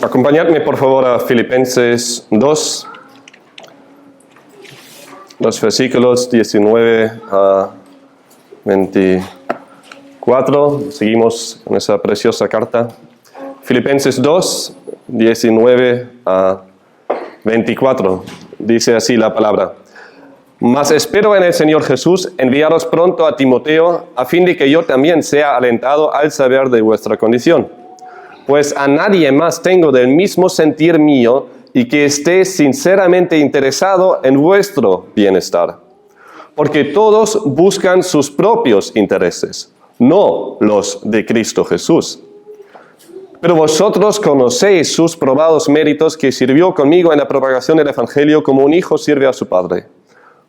Acompañadme por favor a Filipenses 2, los versículos 19 a 24. Seguimos con esa preciosa carta. Filipenses 2, 19 a 24. Dice así la palabra: Mas espero en el Señor Jesús enviaros pronto a Timoteo, a fin de que yo también sea alentado al saber de vuestra condición. Pues a nadie más tengo del mismo sentir mío y que esté sinceramente interesado en vuestro bienestar. Porque todos buscan sus propios intereses, no los de Cristo Jesús. Pero vosotros conocéis sus probados méritos, que sirvió conmigo en la propagación del Evangelio como un hijo sirve a su padre.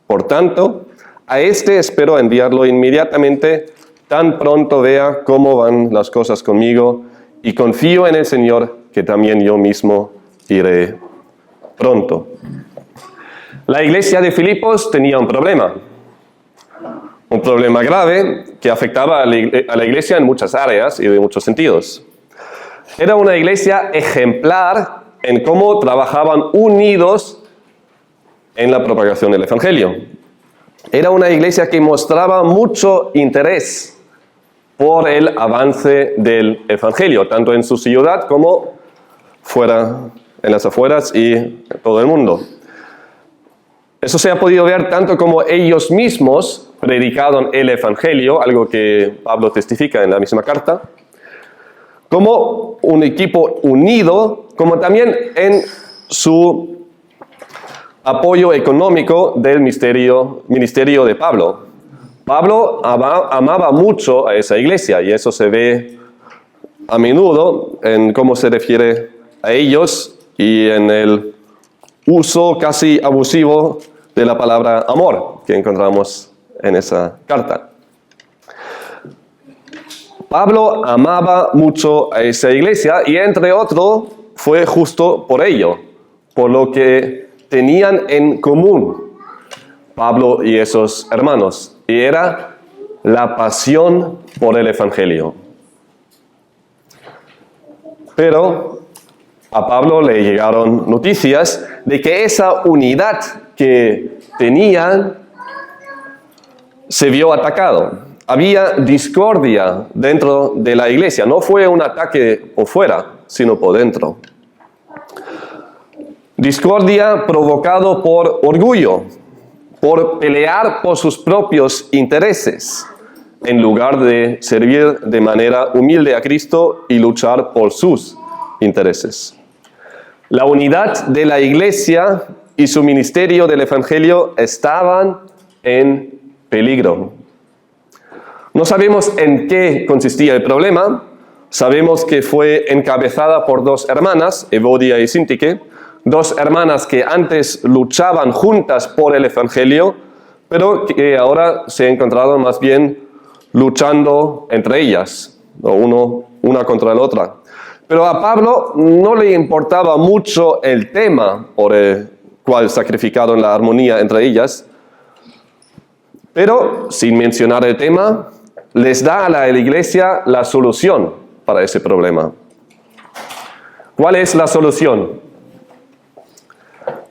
Por tanto, a este espero enviarlo inmediatamente, tan pronto vea cómo van las cosas conmigo, y confío en el Señor que también yo mismo iré pronto. La iglesia de Filipos tenía un problema grave que afectaba a la iglesia en muchas áreas y de muchos sentidos. Era una iglesia ejemplar en cómo trabajaban unidos en la propagación del Evangelio. Era una iglesia que mostraba mucho interés por el avance del Evangelio, tanto en su ciudad como fuera, en las afueras y en todo el mundo. Eso se ha podido ver tanto como ellos mismos predicaron el Evangelio, algo que Pablo testifica en la misma carta, como un equipo unido, como también en su apoyo económico del ministerio de Pablo. Pablo amaba mucho a esa iglesia, y eso se ve a menudo en cómo se refiere a ellos y en el uso casi abusivo de la palabra amor que encontramos en esa carta. Pablo amaba mucho a esa iglesia, y entre otros fue justo por ello, por lo que tenían en común Pablo y esos hermanos, y era la pasión por el Evangelio. Pero a Pablo le llegaron noticias de que esa unidad que tenían se vio atacado. Había discordia dentro de la iglesia. No fue un ataque por fuera, sino por dentro. Discordia provocado por orgullo, por pelear por sus propios intereses, en lugar de servir de manera humilde a Cristo y luchar por sus intereses. La unidad de la iglesia y su ministerio del Evangelio estaban en peligro. No sabemos en qué consistía el problema. Sabemos que fue encabezada por dos hermanas, Evodia y Síntique, dos hermanas que antes luchaban juntas por el Evangelio, pero que ahora se encontraron más bien luchando entre ellas, una contra la otra. Pero a Pablo no le importaba mucho el tema por el cual sacrificaron la armonía entre ellas, pero sin mencionar el tema, les da a la iglesia la solución para ese problema. ¿Cuál es la solución?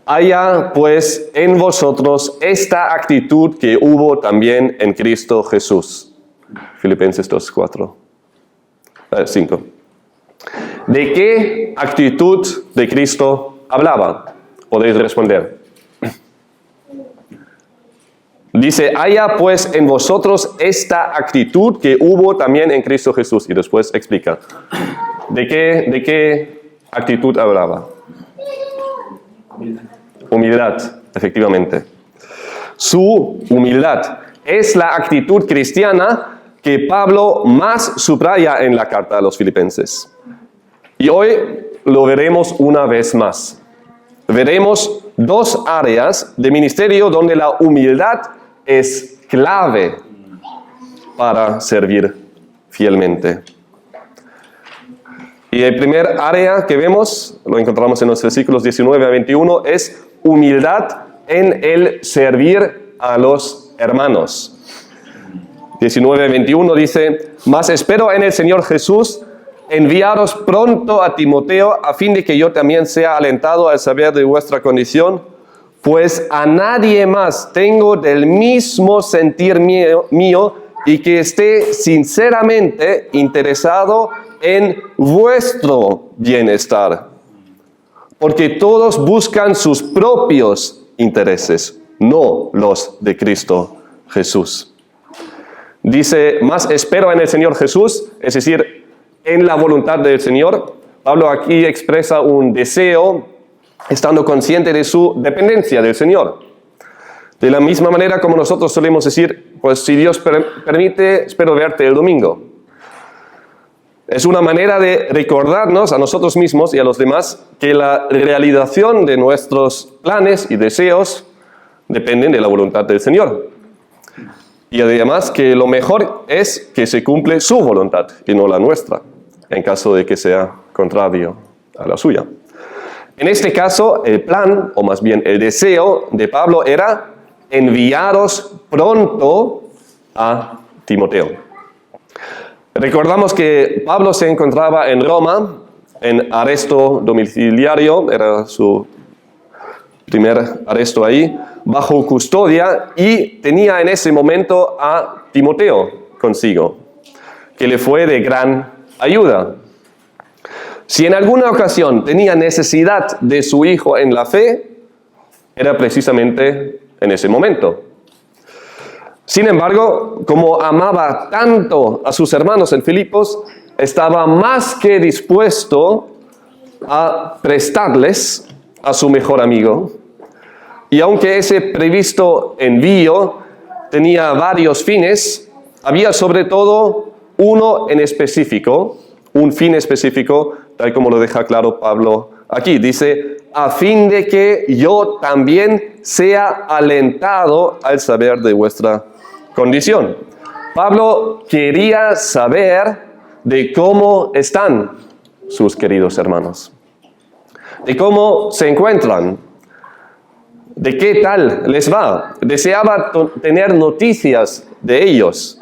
Haya pues en vosotros esta actitud que hubo también en Cristo Jesús. Filipenses 2, 5. ¿De qué actitud de Cristo hablaba? Podéis responder. Dice, haya pues en vosotros esta actitud que hubo también en Cristo Jesús. Y después explica. ¿De qué actitud hablaba? Humildad, efectivamente. Su humildad es la actitud cristiana que Pablo más subraya en la carta a los Filipenses. Y hoy lo veremos una vez más. Veremos dos áreas de ministerio donde la humildad es clave para servir fielmente. Y el primer área que vemos, lo encontramos en los versículos 19 a 21, es humildad en el servir a los hermanos. 19 a 21 dice, mas espero en el Señor Jesús enviaros pronto a Timoteo a fin de que yo también sea alentado al saber de vuestra condición, pues a nadie más tengo del mismo sentir mío y que esté sinceramente interesado en vuestro bienestar. Porque todos buscan sus propios intereses, no los de Cristo Jesús. Dice, más espero en el Señor Jesús, es decir, en la voluntad del Señor. Pablo aquí expresa un deseo, estando consciente de su dependencia del Señor. De la misma manera como nosotros solemos decir, pues si Dios permite, espero verte el domingo. Es una manera de recordarnos a nosotros mismos y a los demás que la realización de nuestros planes y deseos dependen de la voluntad del Señor. Y además que lo mejor es que se cumple su voluntad y no la nuestra, en caso de que sea contrario a la suya. En este caso, el plan, o más bien el deseo de Pablo era enviaros pronto a Timoteo. Recordamos que Pablo se encontraba en Roma, en arresto domiciliario, era su primer arresto ahí, bajo custodia, y tenía en ese momento a Timoteo consigo, que le fue de gran ayuda. Si en alguna ocasión tenía necesidad de su hijo en la fe, era precisamente en ese momento. Sin embargo, como amaba tanto a sus hermanos en Filipos, estaba más que dispuesto a prestarles a su mejor amigo. Y aunque ese previsto envío tenía varios fines, había sobre todo uno en específico, un fin específico, tal como lo deja claro Pablo aquí. Dice, a fin de que yo también sea alentado al saber de vuestra condición. Pablo quería saber de cómo están sus queridos hermanos, de cómo se encuentran, de qué tal les va. Deseaba tener noticias de ellos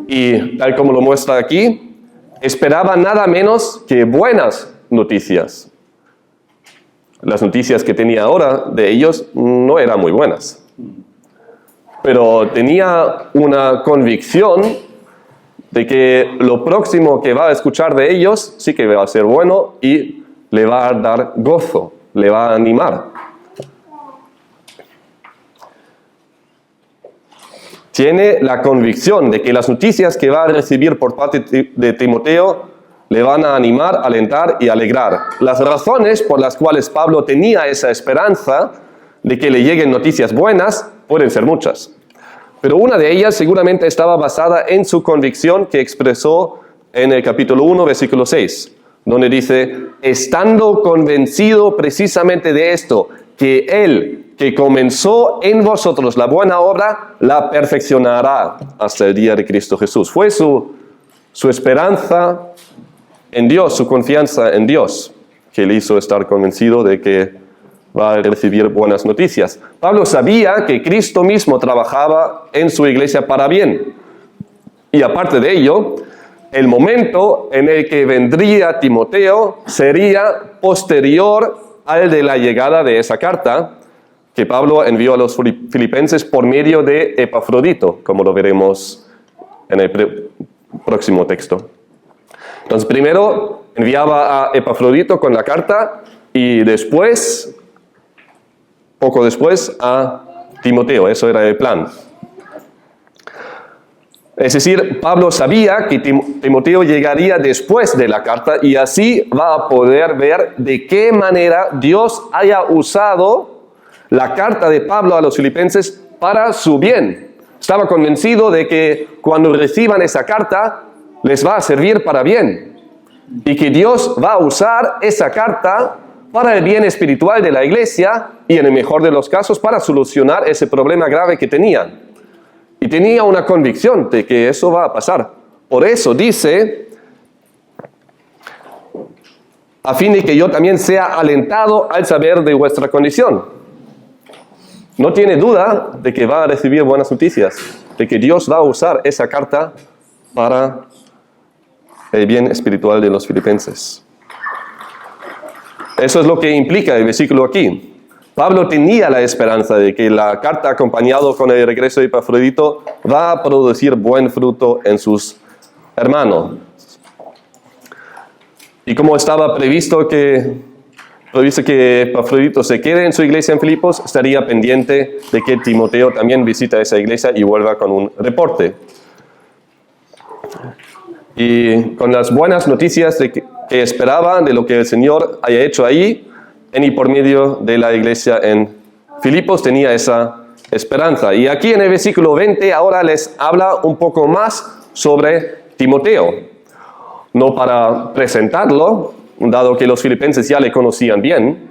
y, tal como lo muestra aquí, esperaba nada menos que buenas noticias. Las noticias que tenía ahora de ellos no eran muy buenas, pero tenía una convicción de que lo próximo que va a escuchar de ellos sí que va a ser bueno y le va a dar gozo, le va a animar. Tiene la convicción de que las noticias que va a recibir por parte de Timoteo le van a animar, alentar y alegrar. Las razones por las cuales Pablo tenía esa esperanza de que le lleguen noticias buenas pueden ser muchas. Pero una de ellas seguramente estaba basada en su convicción que expresó en el capítulo 1, versículo 6, donde dice, estando convencido precisamente de esto, que Él que comenzó en vosotros la buena obra, la perfeccionará hasta el día de Cristo Jesús. Fue su esperanza en Dios, su confianza en Dios, que le hizo estar convencido de que va a recibir buenas noticias. Pablo sabía que Cristo mismo trabajaba en su iglesia para bien. Y aparte de ello, el momento en el que vendría Timoteo sería posterior al de la llegada de esa carta que Pablo envió a los filipenses por medio de Epafrodito, como lo veremos en el próximo texto. Entonces, primero enviaba a Epafrodito con la carta y después, poco después, a Timoteo. Eso era el plan. Es decir, Pablo sabía que Timoteo llegaría después de la carta y así va a poder ver de qué manera Dios haya usado la carta de Pablo a los filipenses para su bien. Estaba convencido de que cuando reciban esa carta les va a servir para bien y que Dios va a usar esa carta para el bien espiritual de la iglesia y en el mejor de los casos para solucionar ese problema grave que tenían. Y tenía una convicción de que eso va a pasar. Por eso dice, a fin de que yo también sea alentado al saber de vuestra condición. No tiene duda de que va a recibir buenas noticias, de que Dios va a usar esa carta para el bien espiritual de los filipenses. Eso es lo que implica el versículo aquí. Pablo tenía la esperanza de que la carta, acompañado con el regreso de Epafrodito, va a producir buen fruto en sus hermanos. Y como estaba previsto que Epafrodito se quede en su iglesia en Filipos, estaría pendiente de que Timoteo también visite esa iglesia y vuelva con un reporte. Y con las buenas noticias que esperaba de lo que el Señor haya hecho ahí, en y por medio de la iglesia en Filipos, tenía esa esperanza. Y aquí en el versículo 20 ahora les habla un poco más sobre Timoteo. No para presentarlo, dado que los filipenses ya le conocían bien,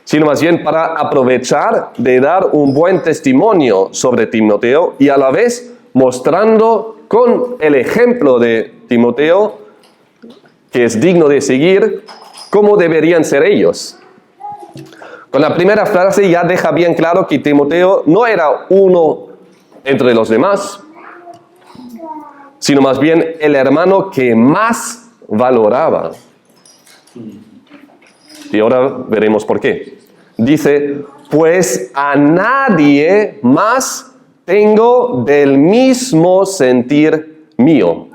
sino más bien para aprovechar de dar un buen testimonio sobre Timoteo y a la vez mostrando con el ejemplo de Timoteo, que es digno de seguir, cómo deberían ser ellos. Con la primera frase ya deja bien claro que Timoteo no era uno entre los demás, sino más bien el hermano que más valoraba. Y ahora veremos por qué. Dice, pues a nadie más tengo del mismo sentir mío.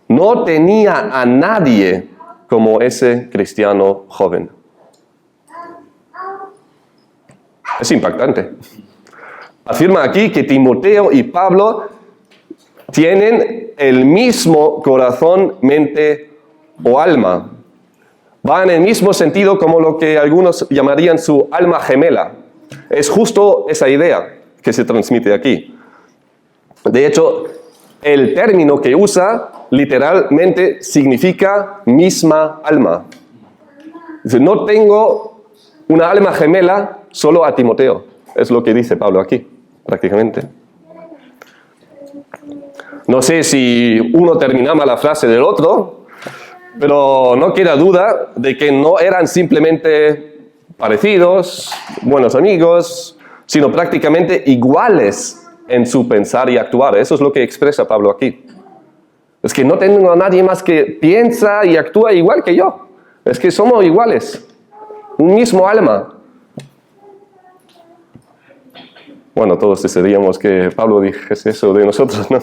No tenía a nadie como ese cristiano joven. Es impactante. Afirma aquí que Timoteo y Pablo tienen el mismo corazón, mente o alma. Va en el mismo sentido como lo que algunos llamarían su alma gemela. Es justo esa idea que se transmite aquí. De hecho, el término que usa literalmente significa misma alma. Dice, no tengo una alma gemela, solo a Timoteo. Es lo que dice Pablo aquí, prácticamente. No sé si uno terminaba la frase del otro, pero no queda duda de que no eran simplemente parecidos, buenos amigos, sino prácticamente iguales en su pensar y actuar. Eso es lo que expresa Pablo aquí. Es que no tengo a nadie más que piensa y actúa igual que yo. Es que somos iguales, un mismo alma. Bueno, todos desearíamos que Pablo dijese eso de nosotros, ¿no?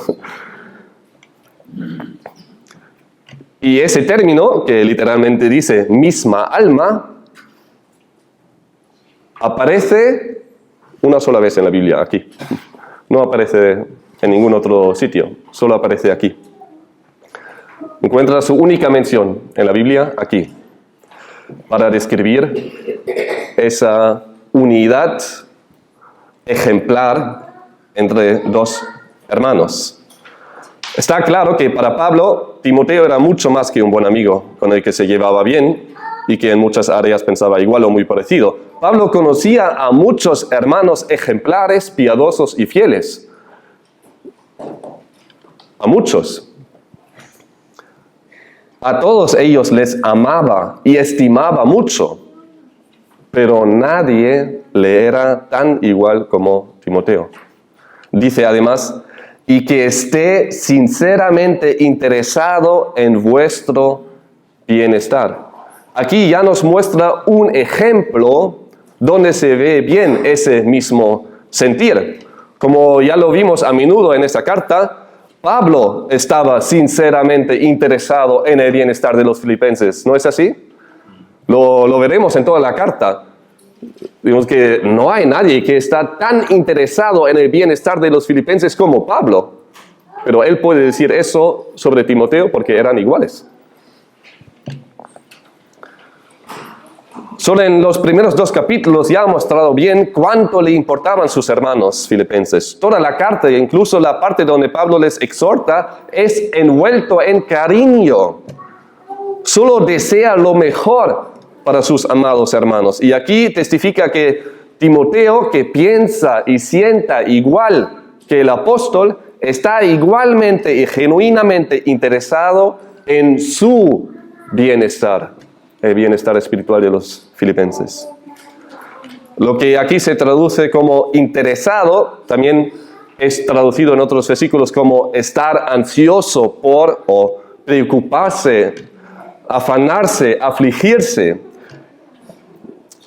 Y ese término, que literalmente dice misma alma, aparece una sola vez en la Biblia, aquí. No aparece en ningún otro sitio, solo aparece aquí. Encuentra su única mención en la Biblia aquí, para describir esa unidad ejemplar entre dos hermanos. Está claro que para Pablo, Timoteo era mucho más que un buen amigo con el que se llevaba bien y que en muchas áreas pensaba igual o muy parecido. Pablo conocía a muchos hermanos ejemplares, piadosos y fieles. A muchos. A todos ellos les amaba y estimaba mucho, pero nadie le era tan igual como Timoteo. Dice además, y que esté sinceramente interesado en vuestro bienestar. Aquí ya nos muestra un ejemplo donde se ve bien ese mismo sentir. Como ya lo vimos a menudo en esta carta, Pablo estaba sinceramente interesado en el bienestar de los filipenses. ¿No es así? Lo veremos en toda la carta. Digamos que no hay nadie que está tan interesado en el bienestar de los filipenses como Pablo. Pero él puede decir eso sobre Timoteo porque eran iguales. Solo en los primeros 2 capítulos ya ha mostrado bien cuánto le importaban sus hermanos filipenses. Toda la carta, incluso la parte donde Pablo les exhorta, es envuelto en cariño. Solo desea lo mejor para sus amados hermanos. Y aquí testifica que Timoteo, que piensa y sienta igual que el apóstol, está igualmente y genuinamente interesado en su bienestar, el bienestar espiritual de los filipenses. Lo que aquí se traduce como interesado, también es traducido en otros versículos como estar ansioso por o preocuparse, afanarse, afligirse.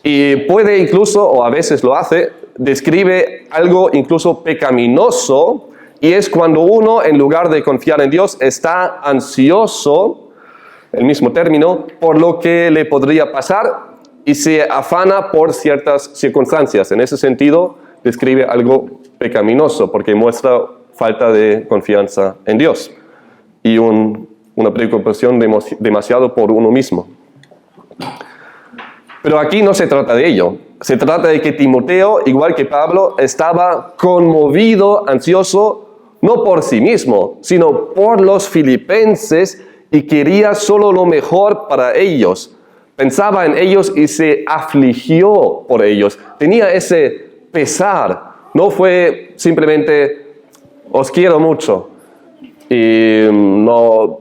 Y puede incluso, o a veces lo hace, describe algo incluso pecaminoso, y es cuando uno, en lugar de confiar en Dios, está ansioso, el mismo término, por lo que le podría pasar y se afana por ciertas circunstancias. En ese sentido, describe algo pecaminoso porque muestra falta de confianza en Dios y una preocupación demasiado por uno mismo. Pero aquí no se trata de ello. Se trata de que Timoteo, igual que Pablo, estaba conmovido, ansioso, no por sí mismo, sino por los filipenses, y quería solo lo mejor para ellos. Pensaba en ellos y se afligió por ellos. Tenía ese pesar. No fue simplemente, os quiero mucho. Sino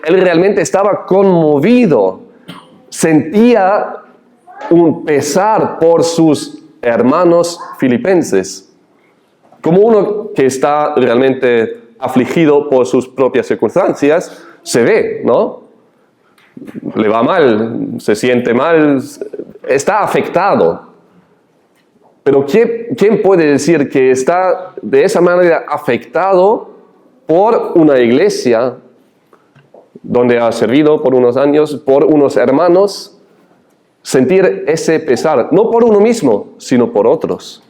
él realmente estaba conmovido. Sentía un pesar por sus hermanos filipenses. Como uno que está realmente afligido por sus propias circunstancias, se ve, ¿no? Le va mal, se siente mal, está afectado. Pero ¿quién puede decir que está de esa manera afectado por una iglesia donde ha servido por unos años, por unos hermanos? Sentir ese pesar, no por uno mismo, sino por otros.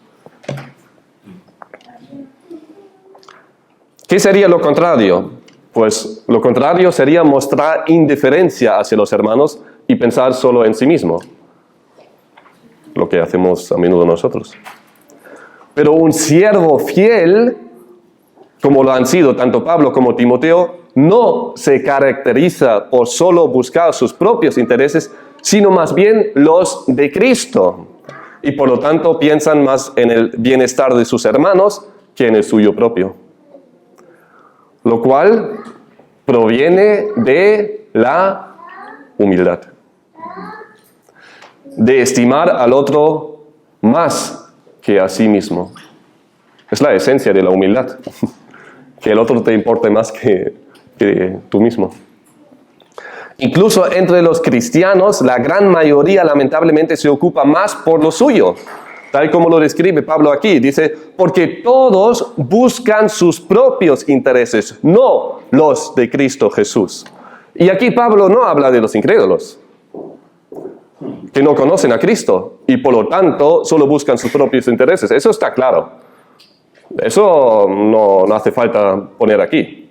¿Qué sería lo contrario? Pues lo contrario sería mostrar indiferencia hacia los hermanos y pensar solo en sí mismo, lo que hacemos a menudo nosotros. Pero un siervo fiel, como lo han sido tanto Pablo como Timoteo, no se caracteriza por solo buscar sus propios intereses, sino más bien los de Cristo. Y por lo tanto piensan más en el bienestar de sus hermanos que en el suyo propio. Lo cual proviene de la humildad. De estimar al otro más que a sí mismo. Es la esencia de la humildad. Que el otro te importe más que tú mismo. Incluso entre los cristianos, la gran mayoría lamentablemente se ocupa más por lo suyo. Tal como lo describe Pablo aquí, dice, porque todos buscan sus propios intereses, no los de Cristo Jesús. Y aquí Pablo no habla de los incrédulos, que no conocen a Cristo y por lo tanto solo buscan sus propios intereses. Eso está claro. Eso no hace falta poner aquí.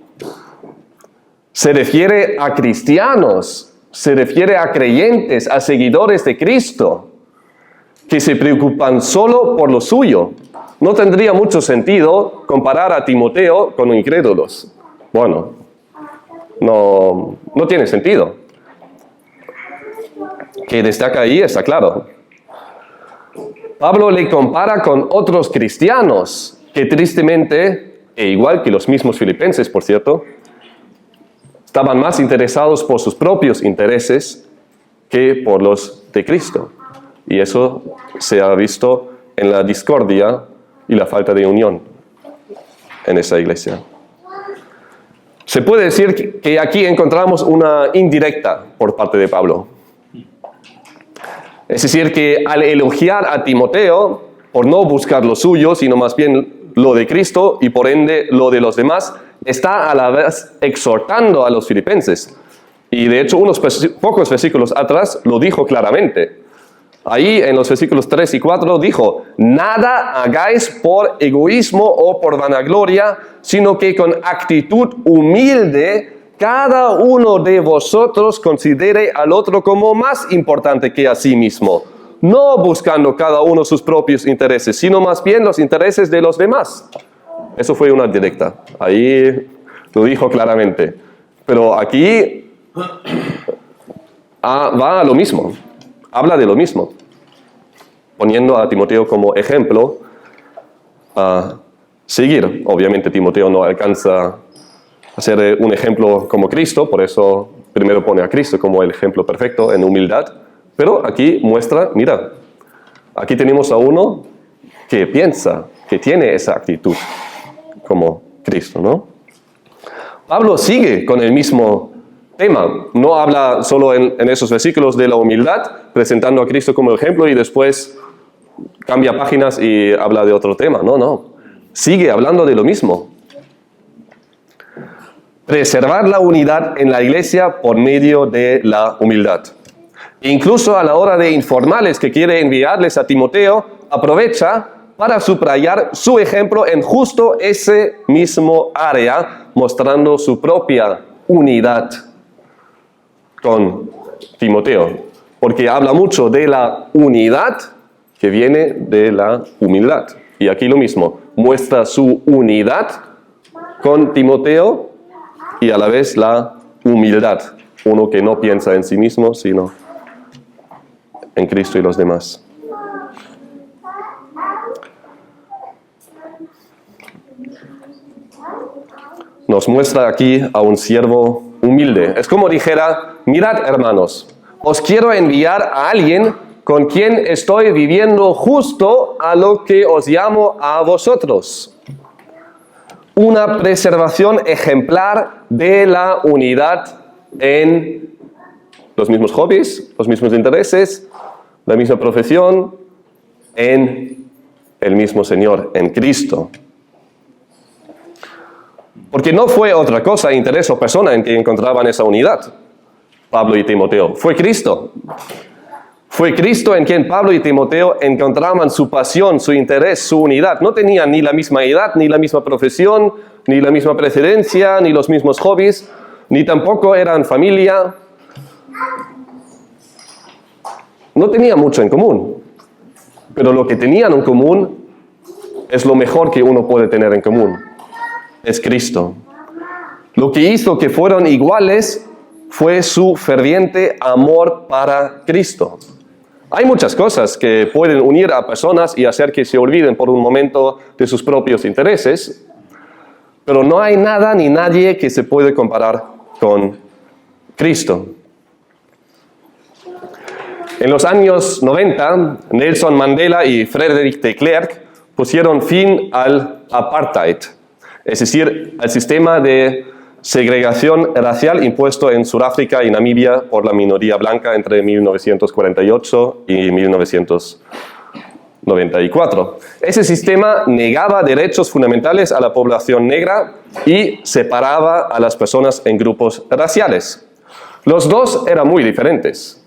Se refiere a cristianos, se refiere a creyentes, a seguidores de Cristo, que se preocupan solo por lo suyo. No tendría mucho sentido comparar a Timoteo con incrédulos. Bueno, no tiene sentido. Que destaca ahí está claro. Pablo le compara con otros cristianos que tristemente, e igual que los mismos filipenses, por cierto, estaban más interesados por sus propios intereses que por los de Cristo. Y eso se ha visto en la discordia y la falta de unión en esa iglesia. Se puede decir que aquí encontramos una indirecta por parte de Pablo. Es decir, que al elogiar a Timoteo por no buscar lo suyo, sino más bien lo de Cristo y por ende lo de los demás, está a la vez exhortando a los filipenses. Y de hecho, unos pocos versículos atrás lo dijo claramente. Ahí en los versículos 3 y 4 dijo, nada hagáis por egoísmo o por vanagloria, sino que con actitud humilde cada uno de vosotros considere al otro como más importante que a sí mismo, no buscando cada uno sus propios intereses, sino más bien los intereses de los demás. Eso fue una directa. Ahí lo dijo claramente. Pero aquí va a lo mismo. Habla de lo mismo, poniendo a Timoteo como ejemplo a seguir. Obviamente Timoteo no alcanza a ser un ejemplo como Cristo, por eso primero pone a Cristo como el ejemplo perfecto en humildad, pero aquí muestra, mira, aquí tenemos a uno que piensa, que tiene esa actitud como Cristo, ¿no? Pablo sigue con el mismo tema. No habla solo en esos versículos de la humildad, presentando a Cristo como ejemplo y después cambia páginas y habla de otro tema. No. Sigue hablando de lo mismo. Preservar la unidad en la iglesia por medio de la humildad. Incluso a la hora de informarles que quiere enviarles a Timoteo, aprovecha para subrayar su ejemplo en justo ese mismo área, mostrando su propia unidad con Timoteo. Porque habla mucho de la unidad que viene de la humildad. Y aquí lo mismo, muestra su unidad con Timoteo y a la vez la humildad. Uno que no piensa en sí mismo, sino en Cristo y los demás. Nos muestra aquí a un siervo humilde. Es como dijera, mirad hermanos, os quiero enviar a alguien con quien estoy viviendo justo a lo que os llamo a vosotros. Una preservación ejemplar de la unidad en los mismos hobbies, los mismos intereses, la misma profesión, en el mismo Señor, en Cristo. Porque no fue otra cosa, interés o persona en que encontraban esa unidad, Pablo y Timoteo. Fue Cristo. Fue Cristo en quien Pablo y Timoteo encontraban su pasión, su interés, su unidad. No tenían ni la misma edad, ni la misma profesión, ni la misma precedencia, ni los mismos hobbies, ni tampoco eran familia. No tenían mucho en común. Pero lo que tenían en común es lo mejor que uno puede tener en común. Es Cristo. Lo que hizo que fueran iguales fue su ferviente amor para Cristo. Hay muchas cosas que pueden unir a personas y hacer que se olviden por un momento de sus propios intereses, pero no hay nada ni nadie que se puede comparar con Cristo. En los años 90, Nelson Mandela y Frederick de Klerk pusieron fin al apartheid, es decir, al sistema de segregación racial impuesto en Sudáfrica y Namibia por la minoría blanca entre 1948 y 1994. Ese sistema negaba derechos fundamentales a la población negra y separaba a las personas en grupos raciales. Los dos eran muy diferentes.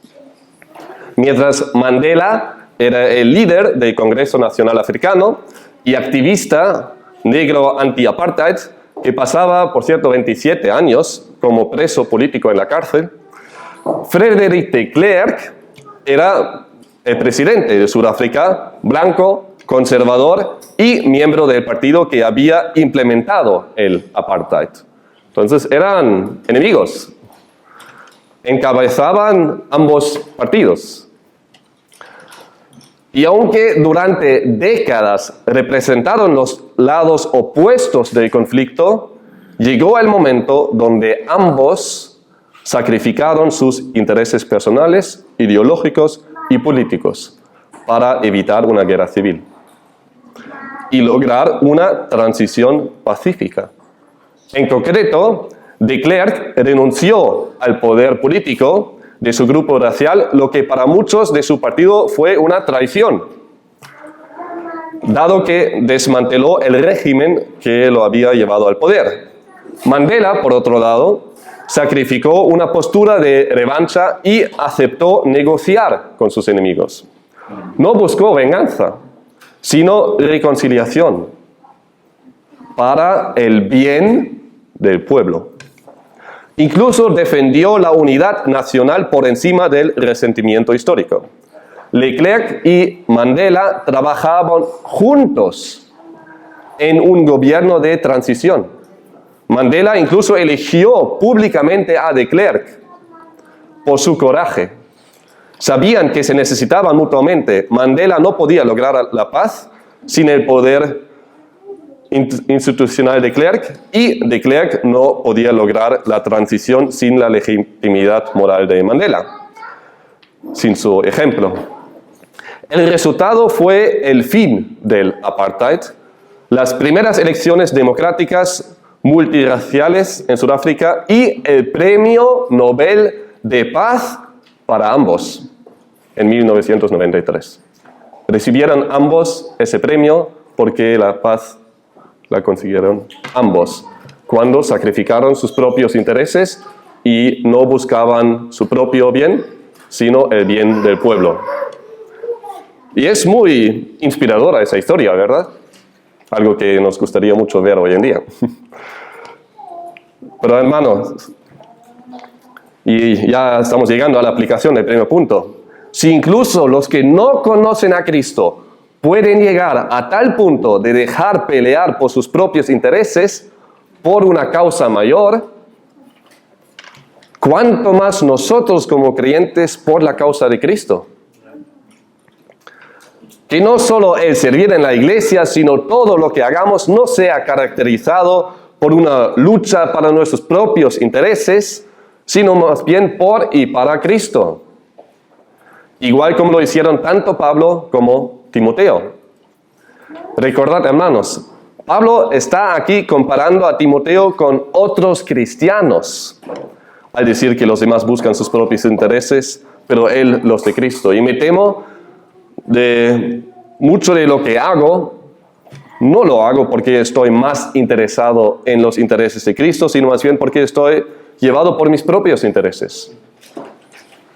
Mientras Mandela era el líder del Congreso Nacional Africano y activista negro anti-apartheid, que pasaba, por cierto, 27 años como preso político en la cárcel, Frederick de Klerk era el presidente de Sudáfrica, blanco, conservador y miembro del partido que había implementado el apartheid. Entonces eran enemigos. Encabezaban ambos partidos. Y aunque durante décadas representaron los lados opuestos del conflicto, llegó el momento donde ambos sacrificaron sus intereses personales, ideológicos y políticos para evitar una guerra civil y lograr una transición pacífica. En concreto, de Klerk renunció al poder político de su grupo racial, lo que para muchos de su partido fue una traición, dado que desmanteló el régimen que lo había llevado al poder. Mandela, por otro lado, sacrificó una postura de revancha y aceptó negociar con sus enemigos. No buscó venganza, sino reconciliación para el bien del pueblo. Incluso defendió la unidad nacional por encima del resentimiento histórico. De Klerk y Mandela trabajaban juntos en un gobierno de transición. Mandela incluso eligió públicamente a de Klerk por su coraje. Sabían que se necesitaban mutuamente. Mandela no podía lograr la paz sin el poder institucional de Klerk, y de Klerk no podía lograr la transición sin la legitimidad moral de Mandela, sin su ejemplo. El resultado fue el fin del apartheid. Las primeras elecciones democráticas multirraciales en Sudáfrica y el Premio Nobel de Paz para ambos en 1993. Recibieron ambos ese premio porque la paz la consiguieron ambos, cuando sacrificaron sus propios intereses y no buscaban su propio bien, sino el bien del pueblo. Y es muy inspiradora esa historia, ¿verdad? Algo que nos gustaría mucho ver hoy en día. Pero hermanos, y ya estamos llegando a la aplicación del primer punto. Si incluso los que no conocen a Cristo pueden llegar a tal punto de dejar pelear por sus propios intereses por una causa mayor, ¿cuánto más nosotros como creyentes por la causa de Cristo? Que no solo el servir en la iglesia, sino todo lo que hagamos no sea caracterizado por una lucha para nuestros propios intereses, sino más bien por y para Cristo. Igual como lo hicieron tanto Pablo como Timoteo. Recordad, hermanos, Pablo está aquí comparando a Timoteo con otros cristianos, al decir que los demás buscan sus propios intereses, pero él los de Cristo. Y me temo de mucho de lo que hago, no lo hago porque estoy más interesado en los intereses de Cristo, sino más bien porque estoy llevado por mis propios intereses.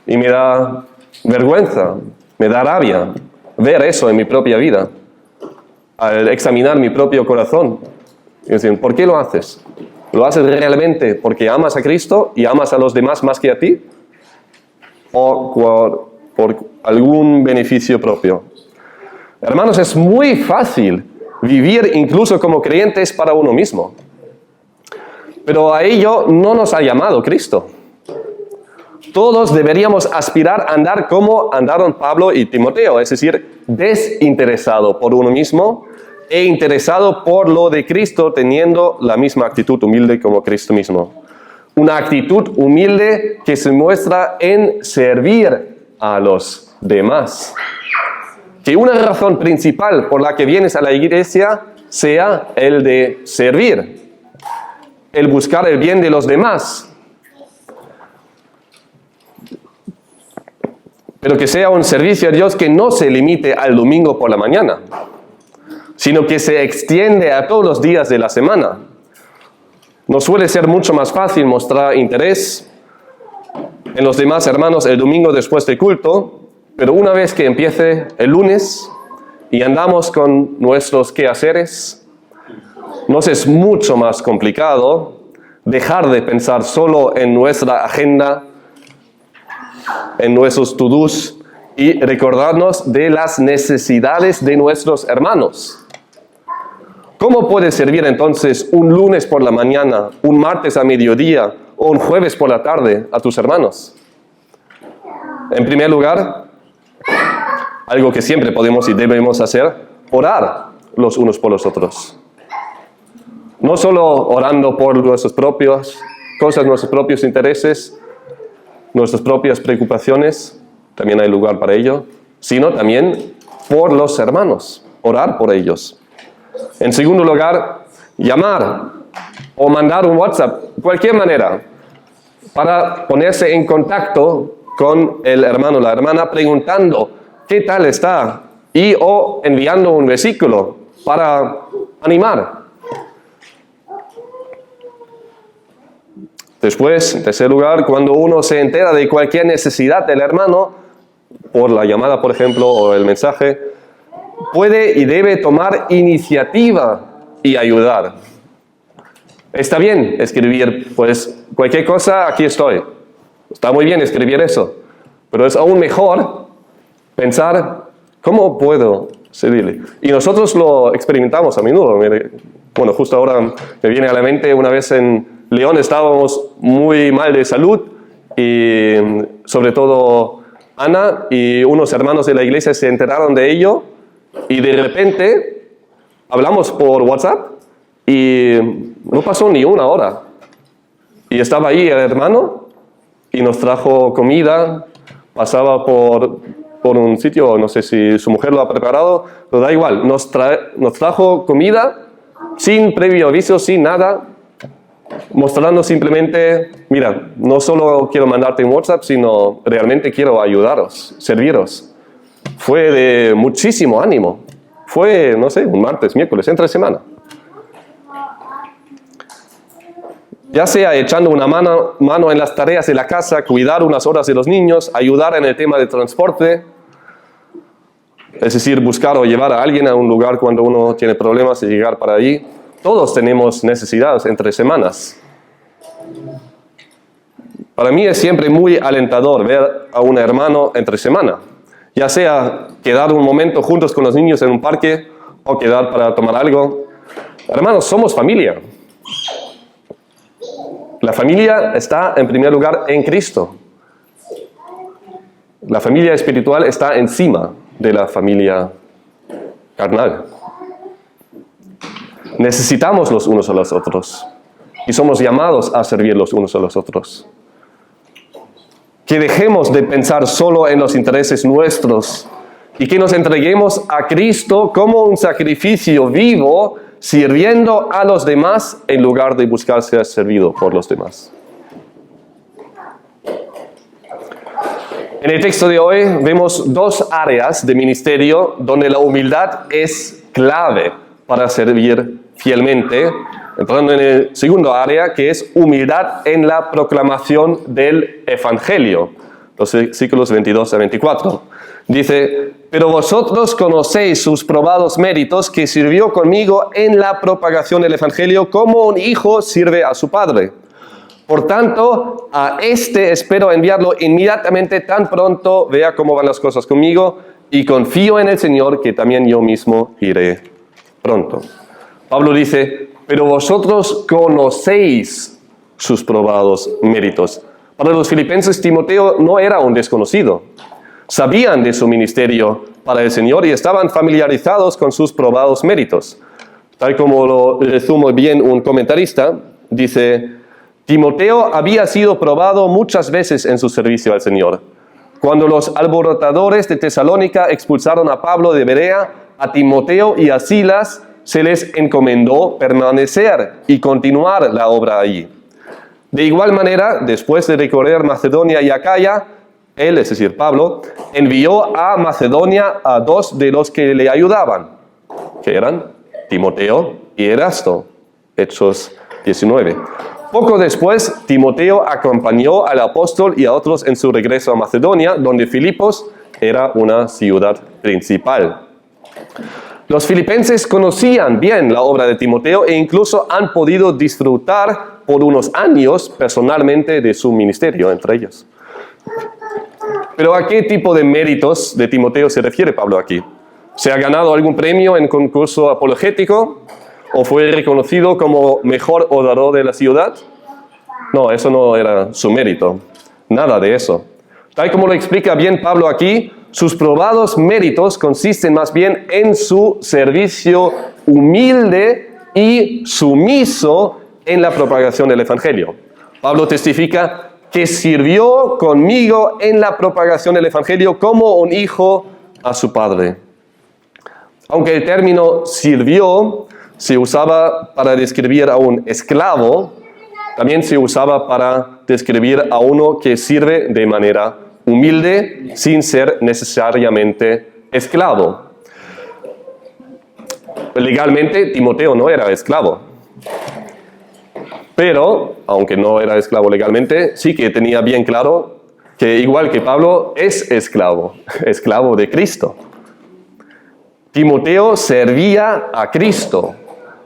Y me da vergüenza, me da rabia ver eso en mi propia vida, al examinar mi propio corazón. Y decir, ¿por qué lo haces? ¿Lo haces realmente porque amas a Cristo y amas a los demás más que a ti? ¿O por algún beneficio propio? Hermanos, es muy fácil vivir incluso como creyentes para uno mismo. Pero a ello no nos ha llamado Cristo. Todos deberíamos aspirar a andar como andaron Pablo y Timoteo, es decir, desinteresado por uno mismo e interesado por lo de Cristo, teniendo la misma actitud humilde como Cristo mismo. Una actitud humilde que se muestra en servir a los demás. Que una razón principal por la que vienes a la iglesia sea el de servir, el buscar el bien de los demás. Pero que sea un servicio a Dios que no se limite al domingo por la mañana, sino que se extiende a todos los días de la semana. Nos suele ser mucho más fácil mostrar interés en los demás hermanos el domingo después del culto, pero una vez que empiece el lunes y andamos con nuestros quehaceres, nos es mucho más complicado dejar de pensar solo en nuestra agenda, en nuestros to-dos y recordarnos de las necesidades de nuestros hermanos. ¿Cómo puedes servir entonces un lunes por la mañana, un martes a mediodía o un jueves por la tarde a tus hermanos? En primer lugar, algo que siempre podemos y debemos hacer, orar los unos por los otros. No solo orando por nuestras propias cosas, nuestros propios intereses, nuestras propias preocupaciones, también hay lugar para ello, sino también por los hermanos, orar por ellos. En segundo lugar, llamar o mandar un WhatsApp, cualquier manera, para ponerse en contacto con el hermano o la hermana, preguntando qué tal está y o enviando un versículo para animar. Después, en tercer lugar, cuando uno se entera de cualquier necesidad del hermano, por la llamada, por ejemplo, o el mensaje, puede y debe tomar iniciativa y ayudar. Está bien escribir, pues, cualquier cosa, aquí estoy. Está muy bien escribir eso, pero es aún mejor pensar, ¿cómo puedo servirle? Y nosotros lo experimentamos a menudo. Bueno, justo ahora me viene a la mente una vez en León estábamos muy mal de salud y sobre todo Ana y unos hermanos de la iglesia se enteraron de ello y de repente hablamos por WhatsApp y no pasó ni una hora. Y estaba ahí el hermano y nos trajo comida, pasaba por un sitio, no sé si su mujer lo ha preparado, pero da igual, nos trajo comida sin previo aviso, sin nada. mostrando simplemente, mira, no solo quiero mandarte un WhatsApp, sino realmente quiero ayudaros, serviros. Fue de muchísimo ánimo. Fue, no sé, un martes, miércoles, entre semana. Ya sea echando una mano en las tareas de la casa, cuidar unas horas de los niños, ayudar en el tema de transporte, es decir, buscar o llevar a alguien a un lugar cuando uno tiene problemas y llegar para allí. Todos tenemos necesidades entre semanas. Para mí es siempre muy alentador ver a un hermano entre semana, ya sea quedar un momento juntos con los niños en un parque o quedar para tomar algo. Hermanos, somos familia. La familia está en primer lugar en Cristo. La familia espiritual está encima de la familia carnal. Necesitamos los unos a los otros y somos llamados a servir los unos a los otros. Que dejemos de pensar solo en los intereses nuestros y que nos entreguemos a Cristo como un sacrificio vivo, sirviendo a los demás en lugar de buscar ser servido por los demás. En el texto de hoy vemos dos áreas de ministerio donde la humildad es clave para servir fielmente, entrando en el segundo área, que es humildad en la proclamación del Evangelio, los versículos 22 a 24. Dice, pero vosotros conocéis sus probados méritos, que sirvió conmigo en la propagación del Evangelio como un hijo sirve a su padre. Por tanto, a este espero enviarlo inmediatamente, tan pronto vea cómo van las cosas conmigo, y confío en el Señor, que también yo mismo iré pronto. Pablo dice, pero vosotros conocéis sus probados méritos. Para los filipenses, Timoteo no era un desconocido. Sabían de su ministerio para el Señor y estaban familiarizados con sus probados méritos. Tal como lo resume bien un comentarista, dice, Timoteo había sido probado muchas veces en su servicio al Señor. Cuando los alborotadores de Tesalónica expulsaron a Pablo de Berea, a Timoteo y a Silas se les encomendó permanecer y continuar la obra allí. De igual manera, después de recorrer Macedonia y Acaya, él, es decir, Pablo, envió a Macedonia a dos de los que le ayudaban, que eran Timoteo y Erasto, Hechos 19. Poco después, Timoteo acompañó al apóstol y a otros en su regreso a Macedonia, donde Filipos era una ciudad principal. Los filipenses conocían bien la obra de Timoteo e incluso han podido disfrutar por unos años personalmente de su ministerio entre ellos. Pero ¿a qué tipo de méritos de Timoteo se refiere Pablo aquí? ¿Se ha ganado algún premio en concurso apologético? ¿O fue reconocido como mejor orador de la ciudad? No, eso no era su mérito. Nada de eso. Tal como lo explica bien Pablo aquí, sus probados méritos consisten más bien en su servicio humilde y sumiso en la propagación del Evangelio. Pablo testifica que sirvió conmigo en la propagación del Evangelio como un hijo a su padre. Aunque el término sirvió se usaba para describir a un esclavo, también se usaba para describir a uno que sirve de manera humilde, sin ser necesariamente esclavo. Legalmente, Timoteo no era esclavo. Pero, aunque no era esclavo legalmente, sí que tenía bien claro que, igual que Pablo, es esclavo de Cristo. Timoteo servía a Cristo.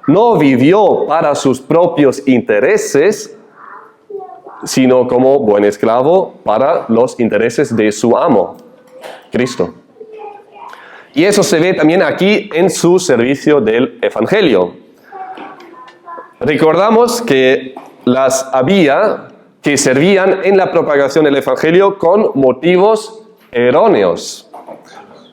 No vivió para sus propios intereses, sino como buen esclavo para los intereses de su amo, Cristo. Y eso se ve también aquí en su servicio del Evangelio. Recordamos que las había que servían en la propagación del Evangelio con motivos erróneos,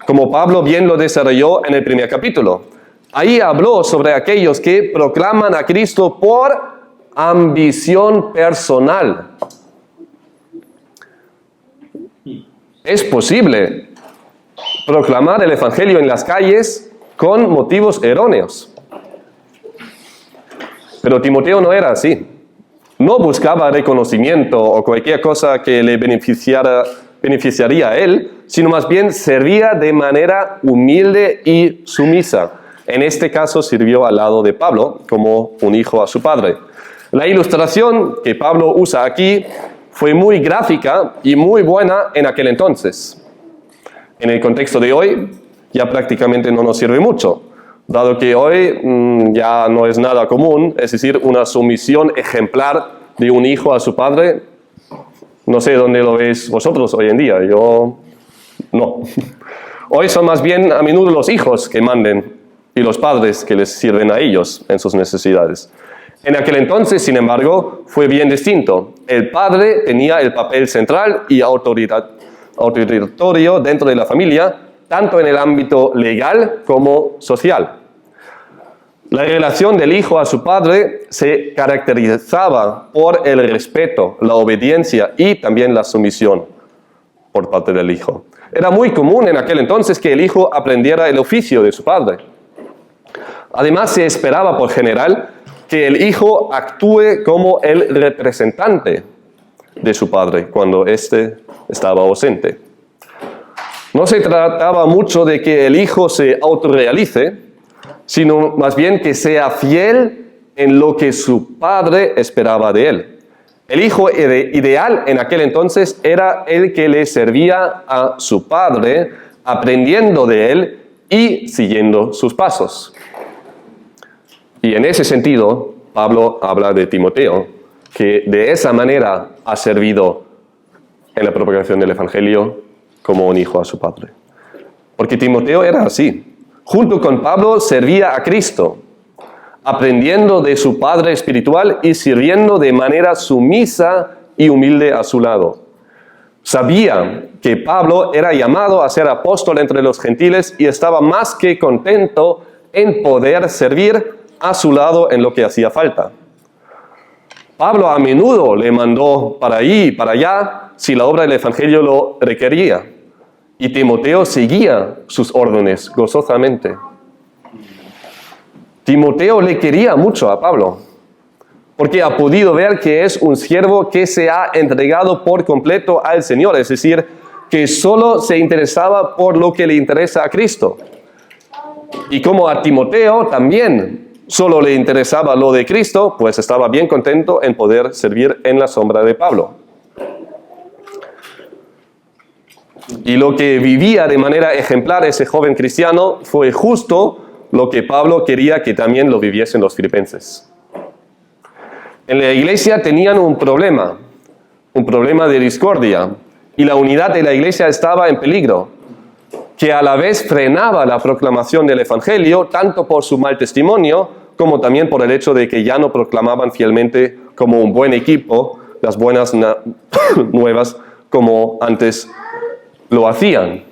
como Pablo bien lo desarrolló en el primer capítulo. Ahí habló sobre aquellos que proclaman a Cristo por ambición personal. Es posible proclamar el Evangelio en las calles con motivos erróneos. Pero Timoteo no era así. no buscaba reconocimiento o cualquier cosa que le beneficiaría a él, sino más bien servía de manera humilde y sumisa. En este caso sirvió al lado de Pablo como un hijo a su padre. La ilustración que Pablo usa aquí fue muy gráfica y muy buena en aquel entonces. En el contexto de hoy ya prácticamente no nos sirve mucho, dado que hoy ya no es nada común, es decir, una sumisión ejemplar de un hijo a su padre. No sé dónde lo veis vosotros hoy en día, yo no. Hoy son más bien a menudo los hijos que manden y los padres que les sirven a ellos en sus necesidades. En aquel entonces, sin embargo, fue bien distinto. El padre tenía el papel central y autoritario dentro de la familia, tanto en el ámbito legal como social. La relación del hijo a su padre se caracterizaba por el respeto, la obediencia y también la sumisión por parte del hijo. Era muy común en aquel entonces que el hijo aprendiera el oficio de su padre. Además, se esperaba por general que el hijo actúe como el representante de su padre cuando éste estaba ausente. No se trataba mucho de que el hijo se autorrealice, sino más bien que sea fiel en lo que su padre esperaba de él. El hijo ideal en aquel entonces era el que le servía a su padre, aprendiendo de él y siguiendo sus pasos. Y en ese sentido, Pablo habla de Timoteo, que de esa manera ha servido en la propagación del Evangelio como un hijo a su padre. Porque Timoteo era así. Junto con Pablo servía a Cristo, aprendiendo de su padre espiritual y sirviendo de manera sumisa y humilde a su lado. Sabía que Pablo era llamado a ser apóstol entre los gentiles y estaba más que contento en poder servir a su lado en lo que hacía falta. Pablo a menudo le mandó para allí y para allá si la obra del Evangelio lo requería. Y Timoteo seguía sus órdenes gozosamente. Timoteo le quería mucho a Pablo, porque ha podido ver que es un siervo que se ha entregado por completo al Señor, es decir, que solo se interesaba por lo que le interesa a Cristo. Y como a Timoteo también solo le interesaba lo de Cristo, pues estaba bien contento en poder servir en la sombra de Pablo. Y lo que vivía de manera ejemplar ese joven cristiano fue justo lo que Pablo quería que también lo viviesen los filipenses. En la iglesia tenían un problema de discordia, y la unidad de la iglesia estaba en peligro, que a la vez frenaba la proclamación del Evangelio, tanto por su mal testimonio, como también por el hecho de que ya no proclamaban fielmente como un buen equipo las buenas nuevas como antes lo hacían.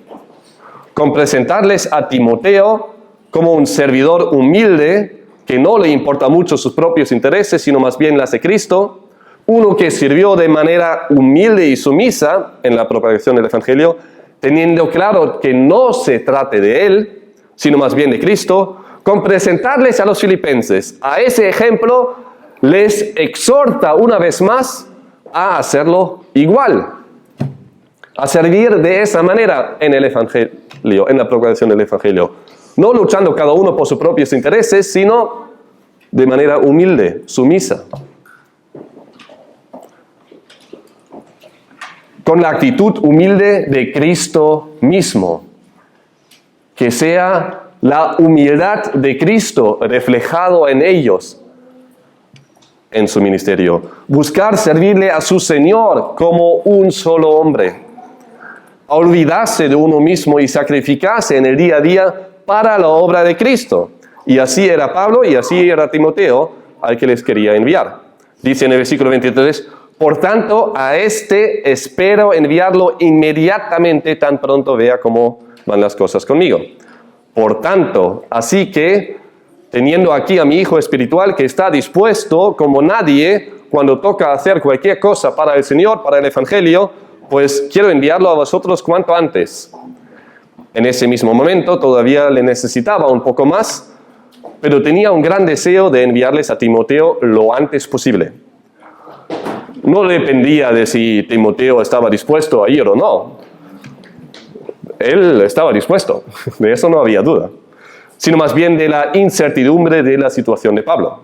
Con presentarles a Timoteo como un servidor humilde, que no le importa mucho sus propios intereses, sino más bien las de Cristo, uno que sirvió de manera humilde y sumisa en la propagación del Evangelio, teniendo claro que no se trate de él, sino más bien de Cristo. Con presentarles a los filipenses a ese ejemplo, les exhorta una vez más a hacerlo igual, a servir de esa manera en el Evangelio, en la propagación del Evangelio. No luchando cada uno por sus propios intereses, sino de manera humilde, sumisa. Con la actitud humilde de Cristo mismo. Que sea la humildad de Cristo reflejado en ellos, en su ministerio. Buscar servirle a su Señor como un solo hombre. A olvidarse de uno mismo y sacrificarse en el día a día para la obra de Cristo. Y así era Pablo y así era Timoteo al que les quería enviar. Dice en el versículo 23, por tanto, a este espero enviarlo inmediatamente tan pronto vea cómo van las cosas conmigo. Por tanto, así que, teniendo aquí a mi hijo espiritual que está dispuesto como nadie cuando toca hacer cualquier cosa para el Señor, para el Evangelio, pues quiero enviarlo a vosotros cuanto antes. En ese mismo momento todavía le necesitaba un poco más, pero tenía un gran deseo de enviarles a Timoteo lo antes posible. no dependía de si Timoteo estaba dispuesto a ir o no. Él estaba dispuesto, de eso no había duda, sino más bien de la incertidumbre de la situación de Pablo.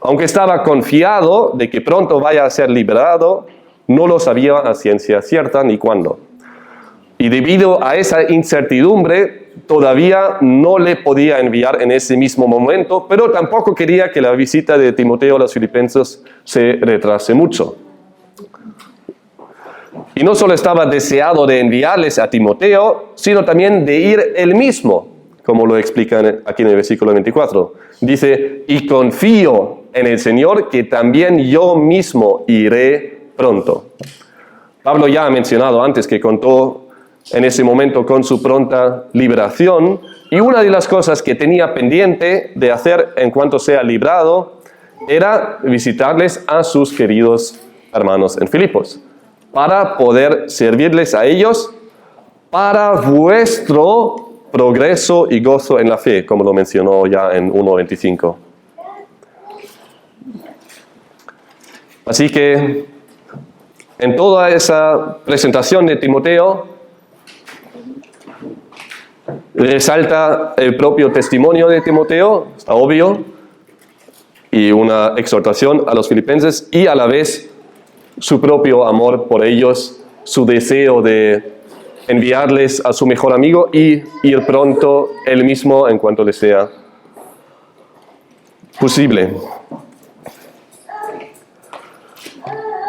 Aunque estaba confiado de que pronto vaya a ser liberado, no lo sabía a ciencia cierta ni cuándo. Y debido a esa incertidumbre, todavía no le podía enviar en ese mismo momento, pero tampoco quería que la visita de Timoteo a los filipenses se retrase mucho. Y no solo estaba deseado de enviarles a Timoteo, sino también de ir él mismo, como lo explican aquí en el versículo 24. Dice, y confío en el Señor que también yo mismo iré pronto. Pablo ya ha mencionado antes que contó en ese momento con su pronta liberación, y una de las cosas que tenía pendiente de hacer en cuanto sea librado era visitarles a sus queridos hermanos en Filipos, para poder servirles a ellos para vuestro progreso y gozo en la fe, como lo mencionó ya en 1:25. Así que en toda esa presentación de Timoteo resalta el propio testimonio de Timoteo, está obvio, y una exhortación a los filipenses, y a la vez su propio amor por ellos, su deseo de enviarles a su mejor amigo y ir pronto él mismo en cuanto le sea posible.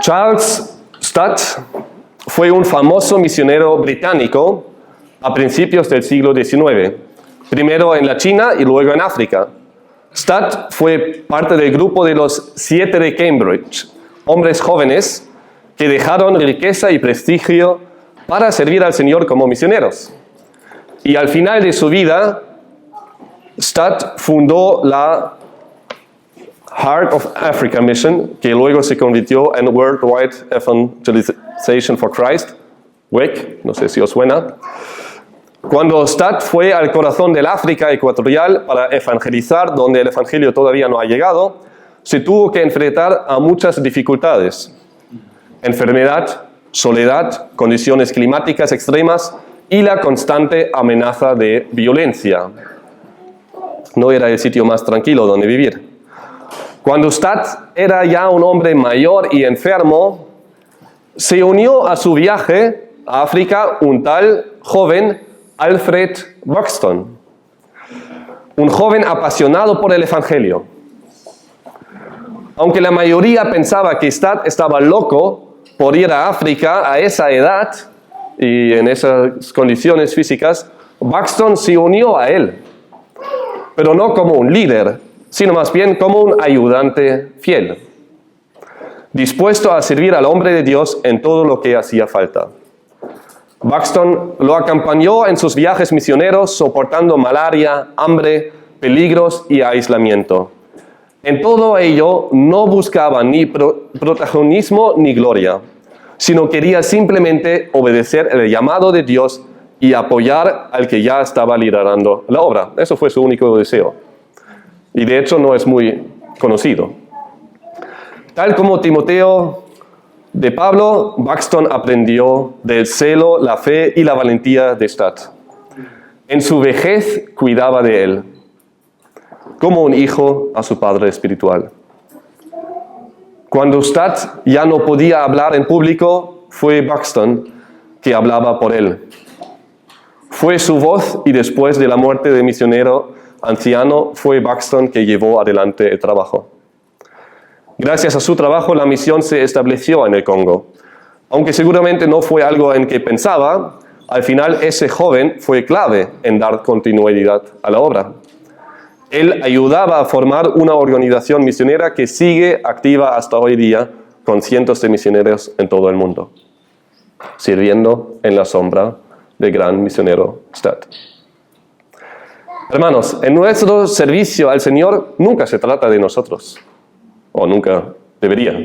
Charles Stott fue un famoso misionero británico a principios del siglo XIX, primero en la China y luego en África. Stott fue parte del grupo de los 7 de Cambridge, hombres jóvenes que dejaron riqueza y prestigio para servir al Señor como misioneros. Y al final de su vida, Stott fundó la Heart of Africa Mission, que luego se convirtió en Worldwide Evangelization for Christ, WEC, no sé si os suena. Cuando Stott fue al corazón del África ecuatorial para evangelizar, donde el evangelio todavía no ha llegado, se tuvo que enfrentar a muchas dificultades. Enfermedad, soledad, condiciones climáticas extremas y la constante amenaza de violencia. No era el sitio más tranquilo donde vivir. Cuando Stott era ya un hombre mayor y enfermo, se unió a su viaje a África un tal joven Alfred Buxton, un joven apasionado por el evangelio. Aunque la mayoría pensaba que Stott estaba loco por ir a África a esa edad y en esas condiciones físicas, Buxton se unió a él, pero no como un líder, sino más bien como un ayudante fiel, dispuesto a servir al hombre de Dios en todo lo que hacía falta. Buxton lo acompañó en sus viajes misioneros, soportando malaria, hambre, peligros y aislamiento. En todo ello no buscaba ni protagonismo ni gloria, sino quería simplemente obedecer el llamado de Dios y apoyar al que ya estaba liderando la obra. Eso fue su único deseo. Y de hecho no es muy conocido. Tal como Timoteo de Pablo, Buxton aprendió del celo, la fe y la valentía de Stott. En su vejez cuidaba de él, como un hijo a su padre espiritual. Cuando Stott ya no podía hablar en público, fue Buxton que hablaba por él. Fue su voz, y después de la muerte del misionero anciano, fue Buxton que llevó adelante el trabajo. Gracias a su trabajo, la misión se estableció en el Congo. Aunque seguramente no fue algo en que pensaba, al final ese joven fue clave en dar continuidad a la obra. Él ayudaba a formar una organización misionera que sigue activa hasta hoy día, con cientos de misioneros en todo el mundo, sirviendo en la sombra del gran misionero Stott. Hermanos, en nuestro servicio al Señor nunca se trata de nosotros, o nunca debería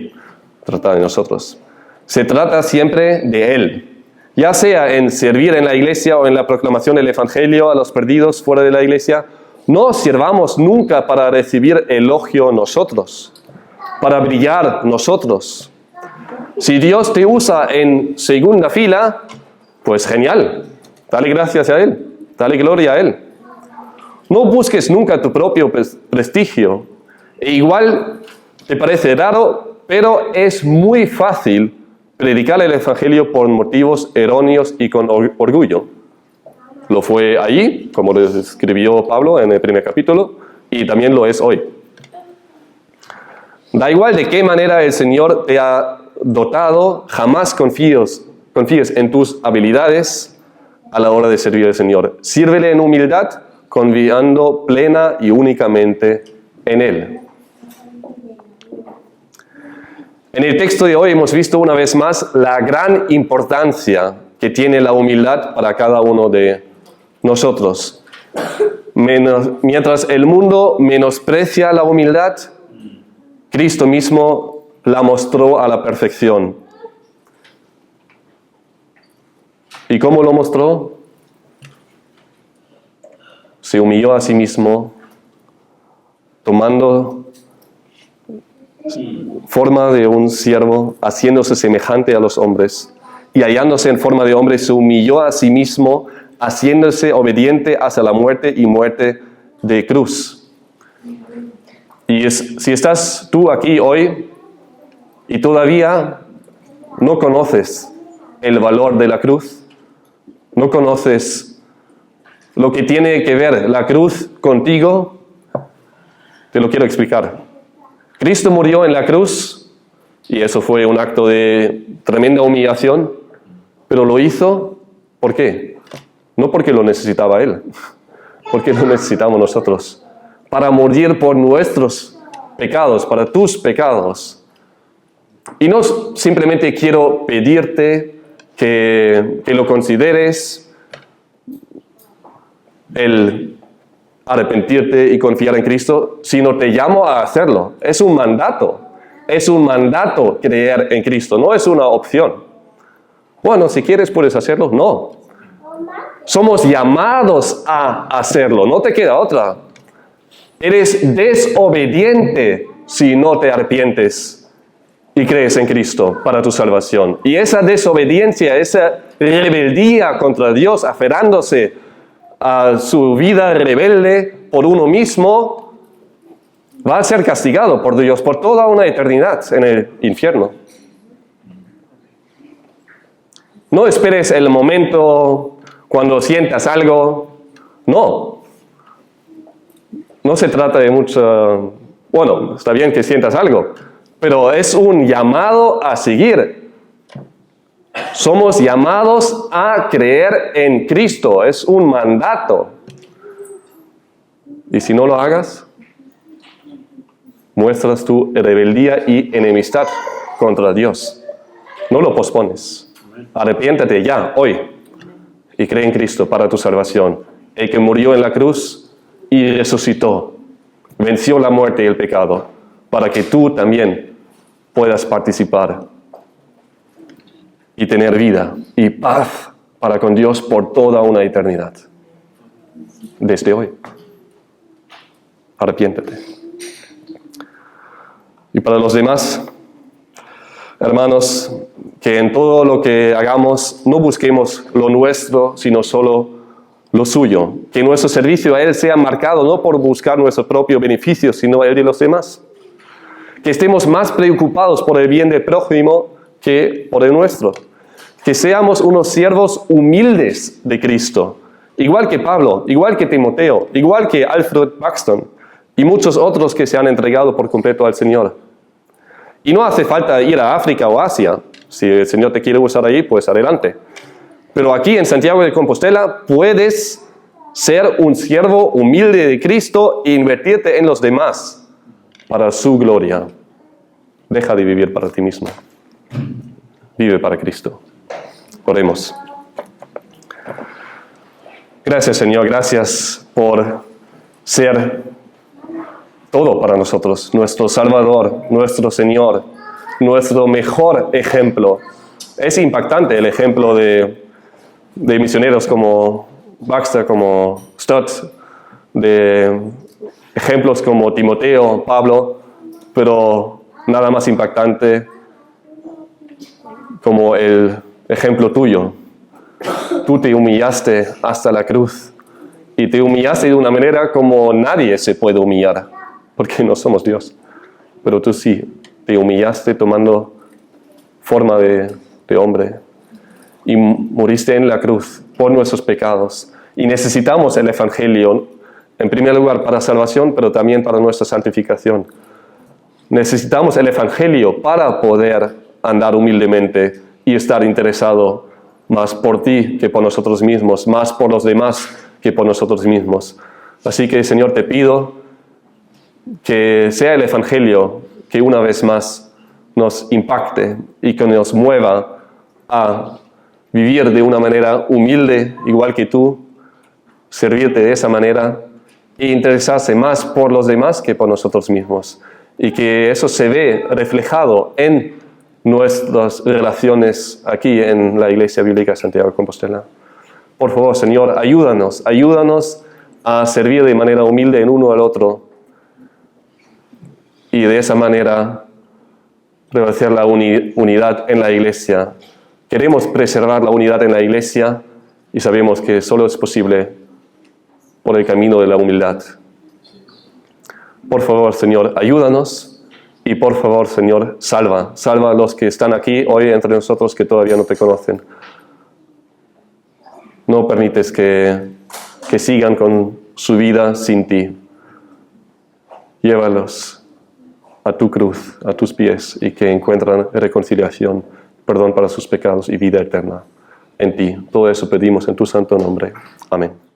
tratar de nosotros. Se trata siempre de Él, ya sea en servir en la iglesia o en la proclamación del Evangelio a los perdidos fuera de la iglesia. No sirvamos nunca para recibir elogio nosotros, para brillar nosotros, Si Dios te usa en segunda fila, pues genial. Dale gracias a Él. Dale gloria a Él. No busques nunca tu propio prestigio. E igual te parece raro, pero es muy fácil predicar el Evangelio por motivos erróneos y con orgullo. Lo fue allí, como lo escribió Pablo en el primer capítulo, y también lo es hoy. Da igual de qué manera el Señor te ha dotado, jamás confíes en tus habilidades a la hora de servir al Señor. Sírvele en humildad, confiando plena y únicamente en Él. En el texto de hoy hemos visto una vez más la gran importancia que tiene la humildad para cada uno de nosotros. Mientras el mundo menosprecia la humildad, Cristo mismo la mostró a la perfección. ¿Y cómo lo mostró? Se humilló a sí mismo, tomando forma de un siervo, haciéndose semejante a los hombres, y hallándose en forma de hombre, se humilló a sí mismo, haciéndose obediente hasta la muerte y muerte de cruz. Y si estás tú aquí hoy y todavía no conoces el valor de la cruz, no conoces lo que tiene que ver la cruz contigo, te lo quiero explicar. Cristo murió en la cruz y eso fue un acto de tremenda humillación, pero lo hizo, ¿por qué? No porque lo necesitaba Él, porque lo necesitamos nosotros. Para morir por nuestros pecados, para tus pecados. Y no simplemente quiero pedirte que lo consideres, el arrepentirte y confiar en Cristo, sino te llamo a hacerlo. Es un mandato creer en Cristo, no es una opción. Bueno, si quieres puedes hacerlo, no. Somos llamados a hacerlo, no te queda otra. Eres desobediente si no te arrepientes y crees en Cristo para tu salvación. Y esa desobediencia, esa rebeldía contra Dios, aferrándose a su vida rebelde por uno mismo, va a ser castigado por Dios por toda una eternidad en el infierno. No esperes el momento cuando sientas algo. No se trata de mucho. Bueno, está bien que sientas algo, pero es un llamado a seguir. Somos llamados a creer en Cristo, es un mandato. Y si no lo hagas, muestras tu rebeldía y enemistad contra Dios. No lo pospones. Arrepiéntate ya, hoy, y cree en Cristo para tu salvación. El que murió en la cruz y resucitó, venció la muerte y el pecado, para que tú también puedas participar y tener vida y paz para con Dios por toda una eternidad. Desde hoy. Arrepiéntete. Y para los demás, hermanos, que en todo lo que hagamos no busquemos lo nuestro, sino solo lo suyo. Que nuestro servicio a Él sea marcado no por buscar nuestro propio beneficio, sino el de los demás. Que estemos más preocupados por el bien del prójimo que por el nuestro. Que seamos unos siervos humildes de Cristo. Igual que Pablo, igual que Timoteo, igual que Alfred Baxton y muchos otros que se han entregado por completo al Señor. Y no hace falta ir a África o Asia. Si el Señor te quiere usar ahí, pues adelante. Pero aquí en Santiago de Compostela puedes ser un siervo humilde de Cristo e invertirte en los demás para su gloria. Deja de vivir para ti mismo. Vive para Cristo. Oremos. Gracias, Señor. Gracias por ser todo para nosotros. Nuestro Salvador, nuestro Señor, nuestro mejor ejemplo. Es impactante el ejemplo de misioneros como Baxter, como Stott, de ejemplos como Timoteo, Pablo, pero nada más impactante como el ejemplo tuyo. Tú te humillaste hasta la cruz y te humillaste de una manera como nadie se puede humillar, porque no somos Dios. Pero tú sí, te humillaste tomando forma de hombre y moriste en la cruz por nuestros pecados. Y necesitamos el Evangelio, en primer lugar para salvación, pero también para nuestra santificación. Necesitamos el Evangelio para poder andar humildemente y estar interesado más por ti que por nosotros mismos, más por los demás que por nosotros mismos. Así que, Señor, te pido que sea el Evangelio que una vez más nos impacte y que nos mueva a vivir de una manera humilde, igual que tú, servirte de esa manera e interesarse más por los demás que por nosotros mismos. Y que eso se ve reflejado en nuestras relaciones aquí en la Iglesia Bíblica de Santiago de Compostela. Por favor, Señor, ayúdanos a servir de manera humilde en uno al otro y de esa manera prevalecer la unidad en la Iglesia. Queremos preservar la unidad en la Iglesia y sabemos que solo es posible por el camino de la humildad. Por favor, Señor, ayúdanos y por favor, Señor, salva a los que están aquí hoy entre nosotros que todavía no te conocen. No permites que sigan con su vida sin ti. Llévalos a tu cruz, a tus pies y que encuentran reconciliación, perdón para sus pecados y vida eterna en ti. Todo eso pedimos en tu santo nombre. Amén.